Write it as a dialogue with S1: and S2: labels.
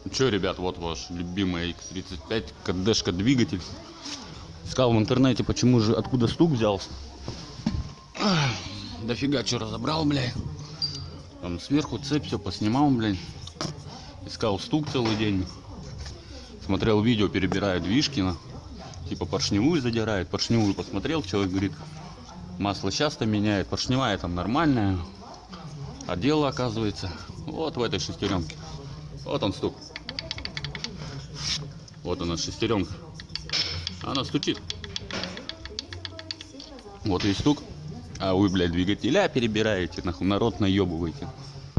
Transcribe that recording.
S1: Ну что, ребят, вот ваш любимый X35, КДшка двигатель. Искал в интернете, почему же, откуда стук взялся. Дофига что разобрал, блядь. Там сверху цепь все поснимал, блядь. Искал стук целый день. Смотрел видео, перебираю движки, типа поршневую задирает. Поршневую посмотрел, человек говорит, масло часто меняет, поршневая там нормальная. А дело оказывается вот в этой шестеренке. Вот он стук. Вот она шестеренка. Она стучит. Вот и стук. А вы, блядь, двигателя перебираете, нахуй народ наебываете.